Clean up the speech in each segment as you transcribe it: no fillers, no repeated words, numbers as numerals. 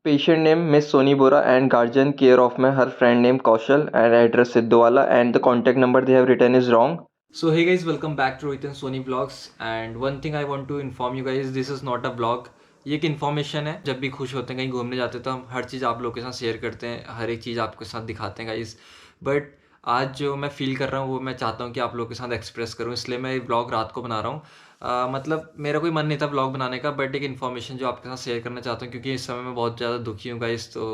Patient name Miss Soni Bora and guardian care of my her friend named Kaushal and address Siddhwala and the contact number they have written is wrong. So hey guys, welcome back to Rohit and Sony Vlogs. And one thing I want to inform you guys, this is not a vlog. ये एक information है। जब भी खुश होते हैं कहीं घूमने जाते हैं तो हम हर चीज़ आप लोगों के साथ शेयर करते हैं, हर एक चीज़ आपके साथ दिखाते हैं गाइस। बट आज जो मैं फील कर रहा हूँ वो मैं चाहता हूँ कि आप लोगों के साथ एक्सप्रेस करूँ, इसलिए मैं ये व्लॉग रात को बना रहा हूँ। मतलब मेरा कोई मन नहीं था व्लॉग बनाने का, बट एक इन्फॉर्मेशन जो आपके साथ शेयर करना चाहता हूँ क्योंकि इस समय मैं बहुत ज़्यादा दुखी हूँ गाइस। तो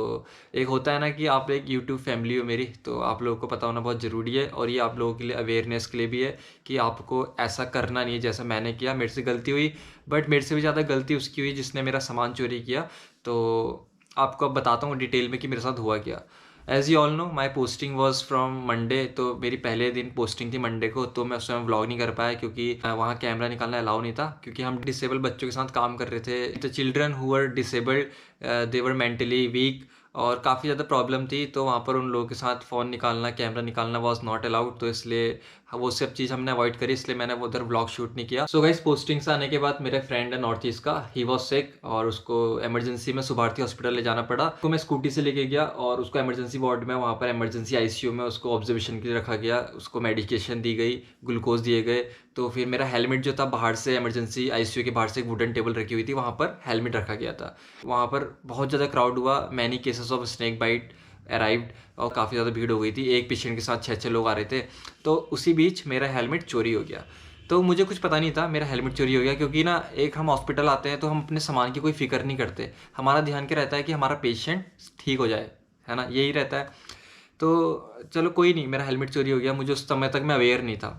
एक होता है ना कि आप एक यूट्यूब फैमिली हो मेरी, तो आप लोगों को पता होना बहुत ज़रूरी है और ये आप लोगों के लिए अवेयरनेस के लिए भी है कि आपको ऐसा करना नहीं है जैसा मैंने किया। मेरे से गलती हुई, बट मेरे से भी ज़्यादा गलती उसकी हुई जिसने मेरा सामान चोरी किया। तो आपको अब बताता हूँ डिटेल में कि मेरे साथ हुआ क्या। As you all know my posting was from Monday, तो मेरी पहले दिन पोस्टिंग थी मंडे को, तो मैं उस समय व्लॉग नहीं कर पाया क्योंकि वहाँ कैमरा निकालना अलाउ नहीं था क्योंकि हम डिसेबल बच्चों के साथ काम कर रहे थे। The children who are disabled they were mentally weak और काफ़ी ज़्यादा प्रॉब्लम थी, तो वहाँ पर उन लोगों के साथ फ़ोन निकालना, कैमरा निकालना वॉज नॉट अलाउड। तो इसलिए वो सब चीज़ हमने अवॉइड करी, इसलिए मैंने उधर व्लॉग शूट नहीं किया। सो गाइस, पोस्टिंग से आने के बाद मेरे फ्रेंड है नॉर्थ ईस्ट का, ही वॉज सिक और उसको इमरजेंसी में सुभारती हॉस्पिटल ले जाना पड़ा। तो मैं स्कूटी से लेके गया और उसको इमरजेंसी वार्ड में, वहाँ पर इमरजेंसी आईसीयू में उसको ऑब्जर्वेशन के लिए रखा गया। उसको मेडिकेशन दी गई, ग्लूकोज दिए गए। तो फिर मेरा हेलमेट जो था, बाहर से इमरजेंसी आईसीयू के बाहर से एक वुडन टेबल रखी हुई थी, वहाँ पर हेलमेट रखा गया था। वहाँ पर बहुत ज़्यादा क्राउड हुआ, many cases of snake bite arrived और काफ़ी ज़्यादा भीड़ हो गई थी। एक पेशेंट के साथ 6 लोग आ रहे थे। तो उसी बीच मेरा हेलमेट चोरी हो गया। तो मुझे कुछ पता नहीं था मेरा हेलमेट चोरी हो गया, क्योंकि ना एक हम हॉस्पिटल आते हैं तो हम अपने सामान की कोई फिक्र नहीं करते। हमारा ध्यान क्या रहता है कि हमारा पेशेंट ठीक हो जाए, है ना, यही रहता है। तो चलो कोई नहीं, मेरा हेलमेट चोरी हो गया। मुझे उस समय तक मैं अवेयर नहीं था,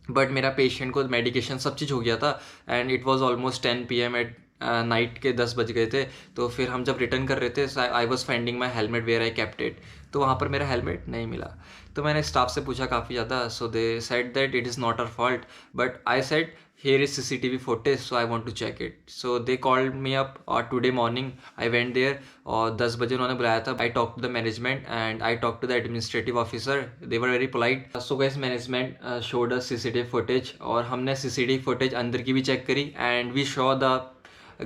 बट मेरा पेशेंट को मेडिकेशन सब चीज़ हो गया था। And it was almost 10 PM at night के 10 बज गए थे। तो फिर हम जब रिटर्न कर रहे थे, I was finding my helmet where I kept it. तो वहाँ पर मेरा हेलमेट नहीं मिला। तो मैंने स्टाफ से पूछा काफ़ी ज़्यादा, so they said that it is not our fault, but I said here is CCTV footage, so I want to check it. So they called me up today morning. I went there और 10 बजे उन्होंने बुलाया था। I talked to the management and I talked to the administrative officer. They were very polite. So guys, management showed us CCTV footage और हमने CCTV footage अंदर की भी चेक करी and we saw the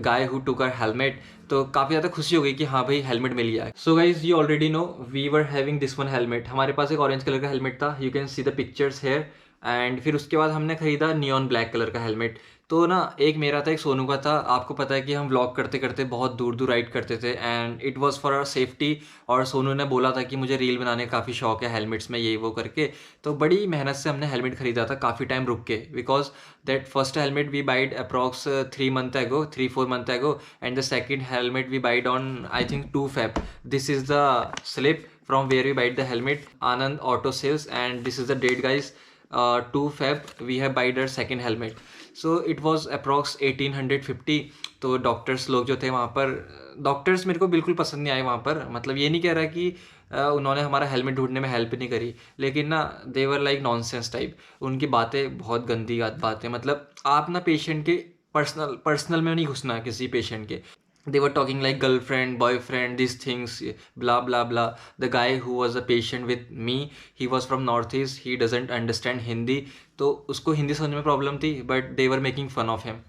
guy who took our helmet. तो काफ़ी ज़्यादा खुशी हो गई कि हाँ भाई हेलमेट मिल गया है। So guys, you already know we were having this one helmet. हमारे पास एक ऑरेंज कलर का हेलमेट था, you can see the pictures here. And फिर उसके बाद हमने ख़रीदा नियॉन ब्लैक कलर का हेलमेट। तो ना एक मेरा था, एक सोनू का था। आपको पता है कि हम व्लॉग करते करते बहुत दूर दूर राइड करते थे and it was for our safety. और सोनू ने बोला था कि मुझे रील बनाने का काफ़ी शौक है हेलमेट्स में, ये वो करके। तो बड़ी मेहनत से हमने हेलमेट ख़रीदा था, काफ़ी टाइम रुक के, because that first helmet we bought approx 3-4 month ago and the second helmet we bought on I think 2 Feb. This is the slip from where we bought the helmet, Anand Auto Sales, and this is the date guys, 2 Feb we have bought our second helmet. So it was approx 1850. तो doctors लोग जो थे वहाँ पर, doctors मेरे को बिल्कुल पसंद नहीं आए वहाँ पर। मतलब ये नहीं कह रहा कि उन्होंने हमारा हेलमेट ढूंढने में हेल्प नहीं करी, लेकिन ना दे वर लाइक नॉनसेंस टाइप। उनकी बातें बहुत गंदी बातें, मतलब आप ना पेशेंट के पर्सनल में नहीं घुसना किसी पेशेंट के। They were talking like girlfriend, boyfriend, these things, blah blah blah. The guy who was a patient with me, he was from Northeast, he doesn't understand Hindi. तो उसको हिंदी समझने में प्रॉब्लम थी, but they were making fun of him.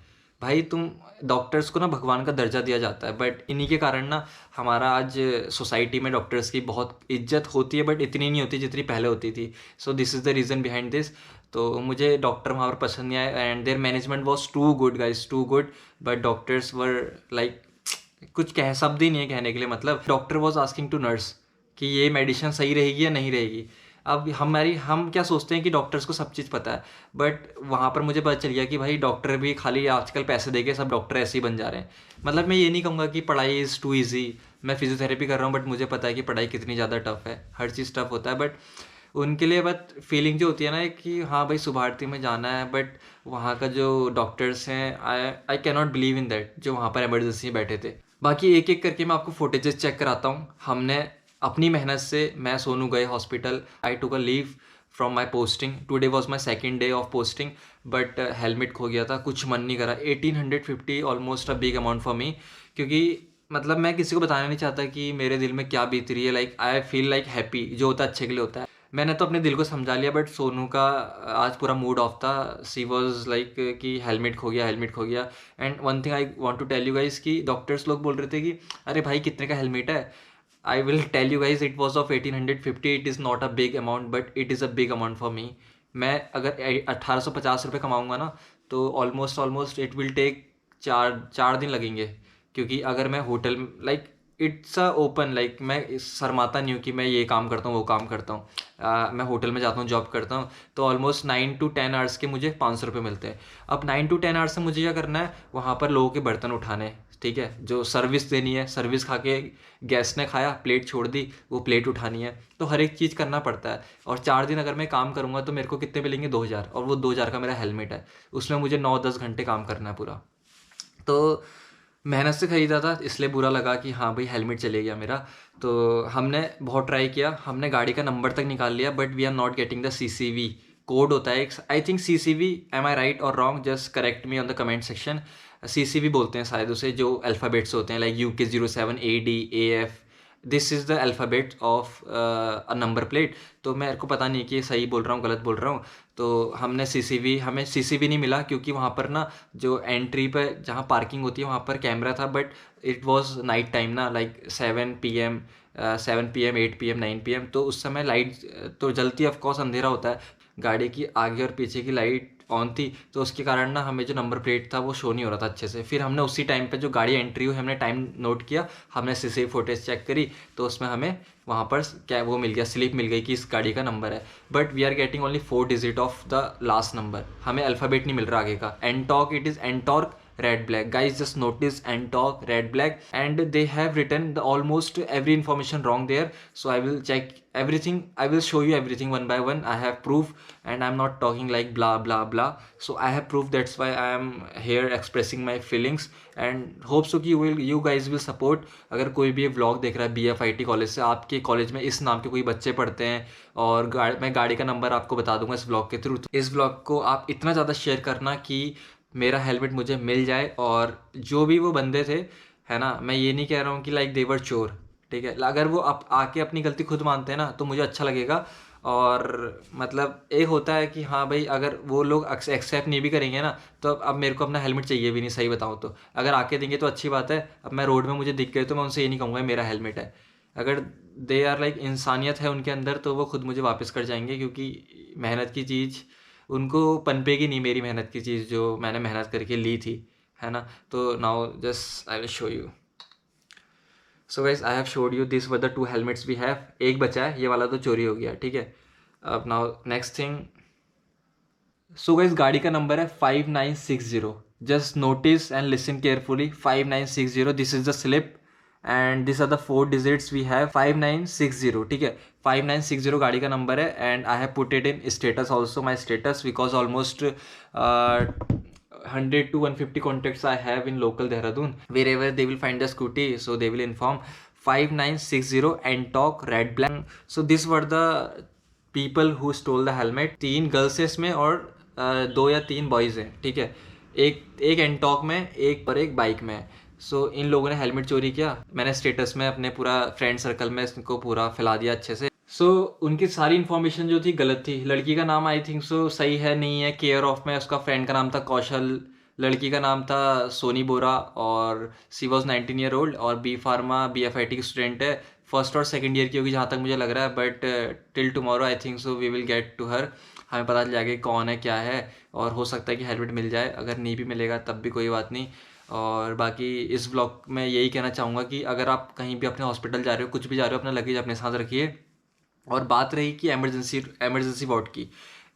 भाई तुम doctors को ना भगवान का दर्जा दिया जाता है, बट इन्हीं के कारण ना हमारा आज सोसाइटी में डॉक्टर्स की बहुत इज्जत होती है, बट इतनी नहीं होती जितनी पहले होती थी। So this is the reason behind this. तो मुझे डॉक्टर वहाँ पर पसंद नहीं आया and their management was too good guys, too good. But doctors were like, कुछ कह शब्द ही नहीं है कहने के लिए। मतलब doctor was asking to nurse कि ये मेडिसिन सही रहेगी या नहीं रहेगी। अब हम क्या सोचते हैं कि डॉक्टर्स को सब चीज़ पता है, बट वहाँ पर मुझे पता चल गया कि भाई डॉक्टर भी खाली आजकल पैसे देके सब डॉक्टर ऐसे ही बन जा रहे हैं। मतलब मैं ये नहीं कहूँगा कि पढ़ाई इज़ टू ईजी। मैं फिजियोथेरेपी कर रहा हूँ, बट मुझे पता है कि पढ़ाई कितनी ज़्यादा टफ है, हर चीज़ टफ होता है। बट उनके लिए बट फीलिंग जो होती है ना कि हाँ भाई सुभारती में जाना है, बट वहाँ का जो डॉक्टर्स हैं, I can not believe in that, जो वहाँ पर इमरजेंसी में बैठे थे। बाकी एक एक करके मैं आपको फुटेजेस चेक कराता हूँ। हमने अपनी मेहनत से, मैं सोनू गए hospital, I took a leave from my posting. Today was my second day of posting, but helmet खो गया था, कुछ मन नहीं करा। 1850 almost a big amount for मी, क्योंकि मतलब मैं किसी को बताना नहीं चाहता कि मेरे दिल में क्या बीत रही है। Like I feel like happy, जो होता है अच्छे के लिए होता है। मैंने तो अपने दिल को समझा लिया, बट सोनू का आज पूरा मूड ऑफ था। सी वॉज लाइक कि हेलमेट खो गया, हेलमेट खो गया। And one thing I want to tell you guys कि डॉक्टर्स लोग बोल रहे थे कि अरे भाई कितने का हेलमेट है। I will tell you guys it was of 1850। It is not a big amount but it is a big amount for me. मैं अगर 1850 रुपये कमाऊँगा ना, तो almost almost it will take 4 दिन लगेंगे। क्योंकि अगर मैं hotel like it's a open, like मैं शर्माता नहीं हूँ कि मैं ये काम करता हूँ वो काम करता हूँ। मैं होटल में जाता हूँ, जॉब करता हूँ, तो ऑलमोस्ट 9 to 10 आवर्स के मुझे 500 रुपये मिलते हैं। अब 9 to 10 आवर्स से मुझे क्या करना है, वहाँ पर लोगों के बर्तन उठाने, ठीक है, जो सर्विस देनी है, सर्विस खा के गेस्ट ने खाया, प्लेट छोड़ दी, वो प्लेट उठानी है, तो हर एक चीज़ करना पड़ता है। और 4 दिन अगर मैं काम करूँगा तो मेरे को कितने मिलेंगे, 2000, और वो 2000 का मेरा हेलमेट है, उसमें मुझे 9-10 घंटे काम करना है पूरा। तो मेहनत से ख़रीदा था, इसलिए बुरा लगा कि हाँ भाई हेलमेट चले गया मेरा। तो हमने बहुत ट्राई किया, हमने गाड़ी का नंबर तक निकाल लिया, but we are not getting the CCV code होता है एक, I think CCV। Am I right और wrong, just correct me on the comment section. CCV बोलते हैं शायद उसे, जो अल्फ़ाबेट्स होते हैं like UK07ADAF। This is the alphabet of a number plate. तो मेरे को पता नहीं कि सही बोल रहा हूँ गलत बोल रहा हूँ। तो हमने हमें CCV नहीं मिला, क्योंकि वहाँ पर ना जो एंट्री पे जहाँ पार्किंग होती है वहाँ पर कैमरा था, but it was night time ना, like 7 PM, 7 PM, 8 PM, 9 PM, तो उस समय लाइट तो जलती है, ऑफकोर्स अंधेरा होता है। गाड़ी की आगे और पीछे की लाइट ऑन थी, तो उसके कारण ना हमें जो नंबर प्लेट था वो शो नहीं हो रहा था अच्छे से। फिर हमने उसी टाइम पे जो गाड़ी एंट्री हुई, हमने टाइम नोट किया, हमने CCTV फुटेज चेक करी, तो उसमें हमें वहाँ पर क्या वो मिल गया, स्लिप मिल गई कि इस गाड़ी का नंबर है। But we are getting only 4 digit of the last number, हमें अल्फ़ाबेट नहीं मिल रहा आगे का। Ntorq, it is Ntorq red black, guys, just notice and talk red black, and they have written the almost every information wrong there. So I will check everything, I will show you everything one by one. I have proof, and I'm not talking like blah blah blah. So I have proof, that's why I am here expressing my feelings, and hope so कि you guys will support। अगर कोई भी vlog देख रहा है BFIT college से, आपके college में इस नाम के कोई बच्चे पढ़ते हैं, और मैं गाड़ी का नंबर आपको बता दूंगा इस व्लॉग के थ्रू। इस व्लॉग को आप इतना ज़्यादा शेयर करना कि मेरा हेलमेट मुझे मिल जाए। और जो भी वो बंदे थे, है ना, मैं ये नहीं कह रहा हूँ कि लाइक देवर चोर, ठीक है, अगर वो आके अपनी गलती खुद मानते हैं ना, तो मुझे अच्छा लगेगा। और मतलब एक होता है कि हाँ भाई, अगर वो लोग एक्सेप्ट नहीं भी करेंगे ना, तो अब मेरे को अपना हेलमेट चाहिए भी नहीं, सही बताऊँ तो। अगर आके देंगे तो अच्छी बात है। अब मैं रोड में मुझे दिख गए तो मैं उनसे ये नहीं कहूँगा मेरा हेलमेट है। अगर दे आर लाइक इंसानियत है उनके अंदर, तो वो खुद मुझे वापस कर जाएंगे, क्योंकि मेहनत की चीज़ उनको पनपेगी नहीं, मेरी मेहनत की चीज़ जो मैंने मेहनत करके ली थी, है ना। तो now just I will show you. So guys, I have showed you, this were the 2 helmets we have. एक बचा है, ये वाला तो चोरी हो गया, ठीक है। अब now next thing. So guys, गाड़ी का नंबर है 5960। Just notice and listen carefully, 5960, this is the slip, and this are the 4 digits we have, 5960, ठीक है। 5960 गाड़ी का नंबर है, and I have put it in status also, my status, because almost 100 to 150 contacts I have in local Dehradun. Wherever they will find the scooty, so they will inform 5960 and talk red black. So these were the people who stole the helmet. 3 girls है इसमें, और 2 या 3 boys हैं, ठीक है। एक एंटॉक में, एक और एक बाइक में। सो इन लोगों ने हेलमेट चोरी किया। मैंने स्टेटस में अपने पूरा फ्रेंड सर्कल में इसको पूरा फैला दिया अच्छे से। सो उनकी सारी इन्फॉर्मेशन जो थी गलत थी। लड़की का नाम आई थिंक सो सही है, नहीं है, केयर ऑफ में उसका फ्रेंड का नाम था कौशल, लड़की का नाम था सोनी बोरा, और सी वॉज 19 year old, और बी फार्मा BFIT की स्टूडेंट है, फर्स्ट और सेकंड ईयर की होगी जहाँ तक मुझे लग रहा है। But till tomorrow I think so we will get to her, हमें पता चल जाएगा कि कौन है क्या है, और हो सकता है कि हेलमेट मिल जाए। अगर नहीं भी मिलेगा तब भी कोई बात नहीं। और बाकी इस ब्लॉग में यही कहना चाहूँगा कि अगर आप कहीं भी अपने हॉस्पिटल जा रहे हो, कुछ भी जा रहे हो, अपना लगेज अपने साथ रखिए। और बात रही कि एमरजेंसी वार्ड की,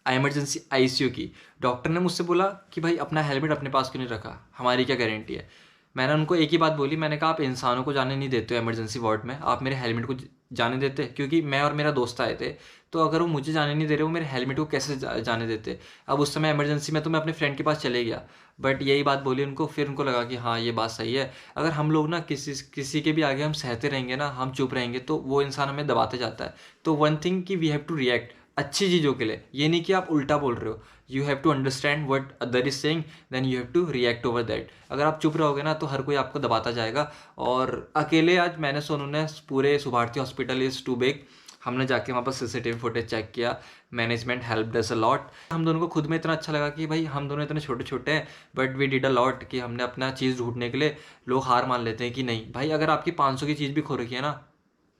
एमरजेंसी ICU की, डॉक्टर ने मुझसे बोला कि भाई अपना हेलमेट अपने पास क्यों नहीं रखा, हमारी क्या गारंटी है। मैंने उनको एक ही बात बोली, मैंने कहा आप इंसानों को जाने नहीं देते हो एमरजेंसी वार्ड में, आप मेरे हेलमेट को जाने देते, क्योंकि मैं और मेरा दोस्त आए थे। तो अगर वो मुझे जाने नहीं दे रहे, वो मेरे हेलमेट को कैसे जाने देते। अब उस समय इमरजेंसी में तो मैं अपने फ्रेंड के पास चले गया, बट यही बात बोली उनको। फिर उनको लगा कि हाँ ये बात सही है। अगर हम लोग ना किसी के भी आगे हम सहते रहेंगे ना, हम चुप रहेंगे, तो वो इंसान हमें दबाते जाता है। तो वन थिंग कि वी हैव टू रिएक्ट अच्छी चीज़ों के लिए, ये नहीं कि आप उल्टा बोल रहे हो। You have to understand what other is saying, then you have to react over that. अगर आप चुप रहोगे ना, तो हर कोई आपको दबाता जाएगा। और अकेले आज मैंने सोनू ने पूरे Subharti hospital is too big, हमने जाके वहाँ पर सीसीटीवी फुटेज चेक किया, management helped us a lot. हम दोनों को खुद में इतना अच्छा लगा कि भाई हम दोनों इतने छोटे छोटे हैं but we did a lot, कि हमने अपना चीज़ ढूंढने के लिए, लोग हार मान लेते हैं कि नहीं भाई अगर आपकी 500 की चीज़ भी खो रखी है ना,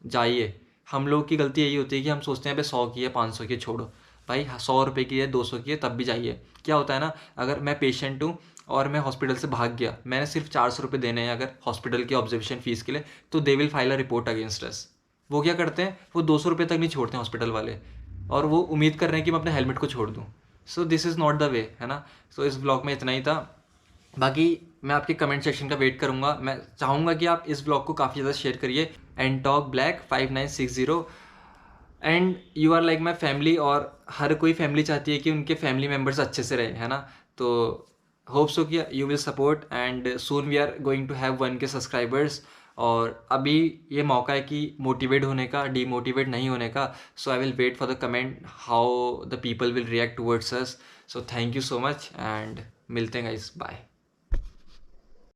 जाइए। हम लोग की गलती यही होती है कि हम सोचते हैं भाई 100 की है 500 की है, छोड़ो भाई, 100 रुपये की है 200 की है तब भी जाइए। क्या होता है ना, अगर मैं पेशेंट हूँ और मैं हॉस्पिटल से भाग गया, मैंने सिर्फ 400 रुपये देने हैं अगर हॉस्पिटल की ऑब्जर्वेशन फीस के लिए, तो they will file a report against us. वो क्या करते हैं, वो 200 रुपये तक नहीं छोड़ते हैं हॉस्पिटल वाले, और वो उम्मीद कर रहे हैं कि मैं अपने हेलमेट को छोड़ दूँ। सो this is not the way, है ना। सो इस ब्लॉग में इतना ही था। बाकी मैं आपके कमेंट सेक्शन का वेट करूँगा। मैं चाहूँगा कि आप इस ब्लॉग को काफ़ी ज़्यादा शेयर करिए, and talk black 5960, and you are like my family, और हर कोई फैमिली चाहती है कि उनके फैमिली मेम्बर्स अच्छे से रहे, है ना। तो होप सो कि you will support, and soon we are going to have 1K subscribers. और अभी ये मौका है कि मोटिवेट होने का, डीमोटिवेट नहीं होने का। So I will wait for the comment how the people will react towards us. So thank you so much, and मिलते हैं गाइस, बाय।